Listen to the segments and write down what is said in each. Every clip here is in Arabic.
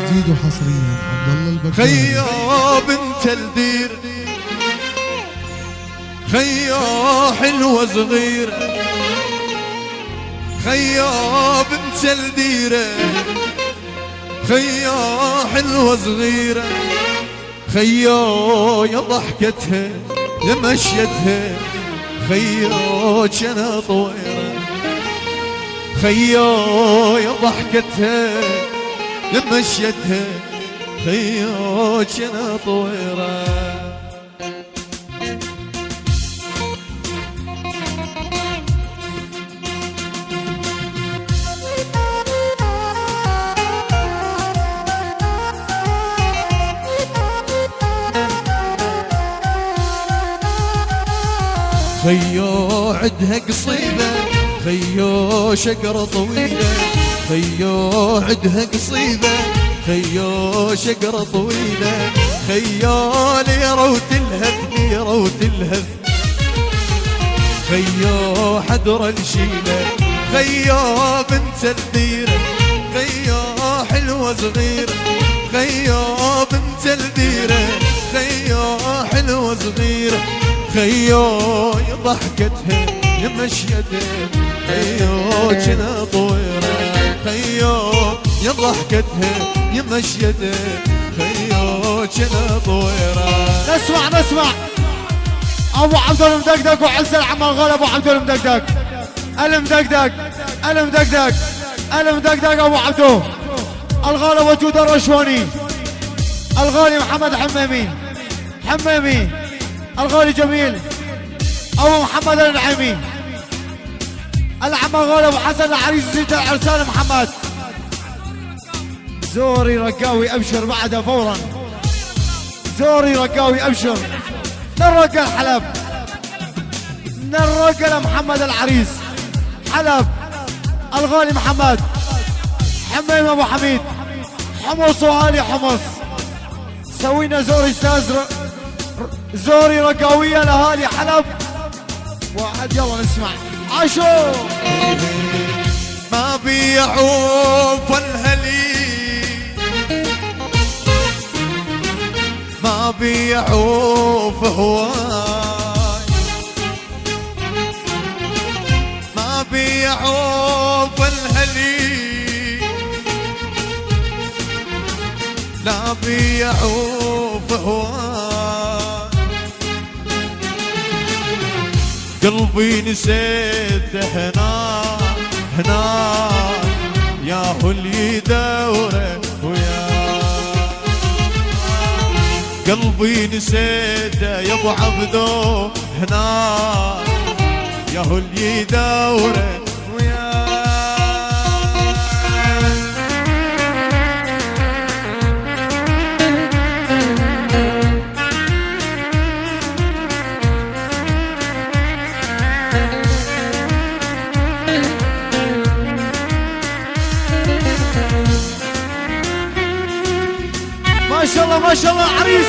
جديد وحصريا عبد الله البكاري. خيا بنت الدير، خيا حلوة صغيرة، خيا بنت الديرة، خيا حلوة صغيرة، خيا يا ضحكتها يا مشيتها، خيا جنا طويرة، خيا يا ضحكتها يا مشيتها، خيا جنا طويرة. خيو عدها قصيدة، خيو شقرة طويلة، خيو عدها قصيدة، خيو شقرة طويلة، خيو ليرة وتلهث ليرة وتلهث، خيو حدر الشيلة، خيو بنت الديرة، خيو حلوة صغيرة، خيو بنت الديرة، خيو حلوة صغيرة، خيو يا ضحكتها يا مشيتها، خيو جنا طويرة، خيو يا ضحكتها يا مشيتها، خيو جنا طويرة. نسمع ابو عبد المدقدق وعز العمل غول ابو عبد المدقدق، المدقدق المدقدق المدقدق ابو عبدو الغالي وجود الرشواني، الغالي محمد حمامي الغالي جميل ابو محمد النعيمي، العمل غول ابو حسن العريس زيد العرسان محمد زوري رقاوي ابشر بعده فورا، زوري رقاوي ابشر، نرقى الحلب نرقى محمد العريس حلب، الغالي محمد حميم ابو حميد حمص وهالي حمص، سوينا زوري استاذ زوري رقاوية لاهالي حلب واحد. يلا نسمع عاشو ما بيعوف الهلي، ما بيعوف هواي، ما بيعوف الهلي، لا بيعوف هواي، قلبي نسيته هناك يا هو اللي يدوره وياه، قلبي نسيته يا ابو عبدو هناك يا هو اللي يدوره وياه. ما شاء الله عريس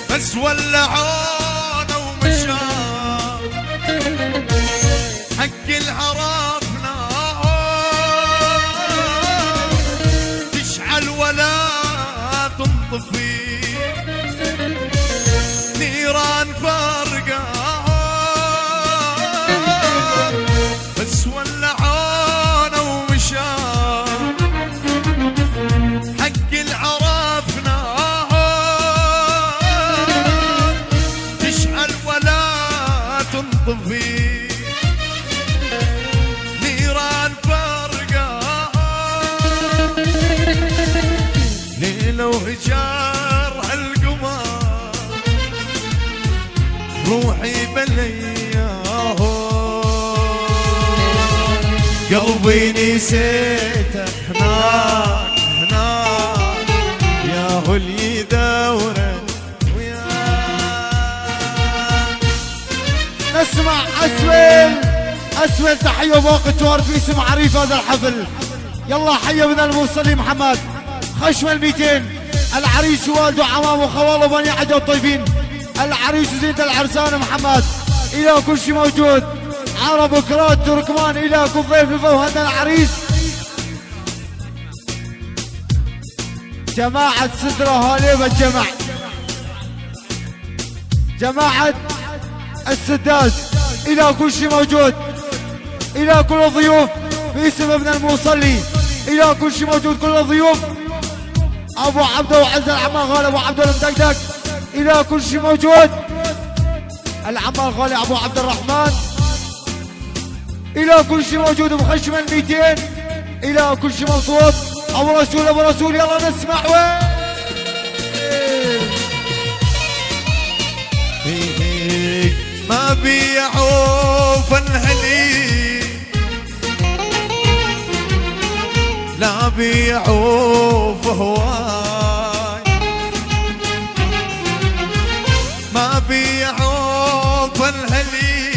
بس ولعونا ومشى حق العرفنا تشعل ولا تنطفي نيران فارقة، بس ولعونا ومشى حق العرفنا تشعل ولا تنطفي نيران فارقة، ليلة وهجار عالقمر روحي بلياه، قلبي نسيته هناك اسفل تحيه وباقي توارد باسم عريف هذا الحفل. يلا حي من الموصلي محمد خشمه ال200. العريس والده عمامه وخواله بني عجل الطيبين. العريس وزينة العرسان محمد. الى كل شيء موجود. عرب وكرات تركمان الى كل ضيف لفوه هذا العريس. جماعة سدرة هاليبة الجمع. جماعة السداد الى كل شيء موجود. الى كل الضيوف باسم ابن المصلي. الى كل شيء موجود كل الضيوف. ابو عبده وعز العمار غالي ابو عبده المدقدق. الى كل شيء موجود. العمار غالي ابو عبد الرحمن. الى كل شيء موجود بخشم ال200. الى كل شيء مبسوط. ابو رسول يلا نسمع وين ما بيعوف الهلي لا بيعوف هواي ما بيعوف الهلي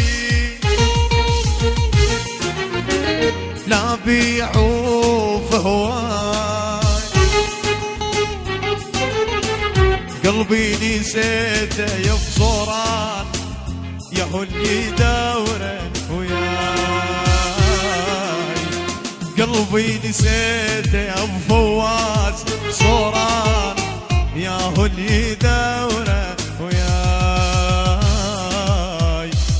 لا بيعوف هواي قلبي نسيته يا بصوران يا هو اللي يدوره وياي قلبي نسيته يا ابو فواز صوران يا هو اللي يدوره وياي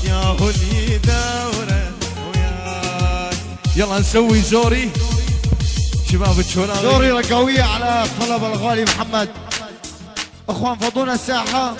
يا هو اللي يدوره وياي. يلا نسوي زوري شباب الشوراوي. زوري رقاوية على طلب الغالي محمد. اخوان فضونا الساحة.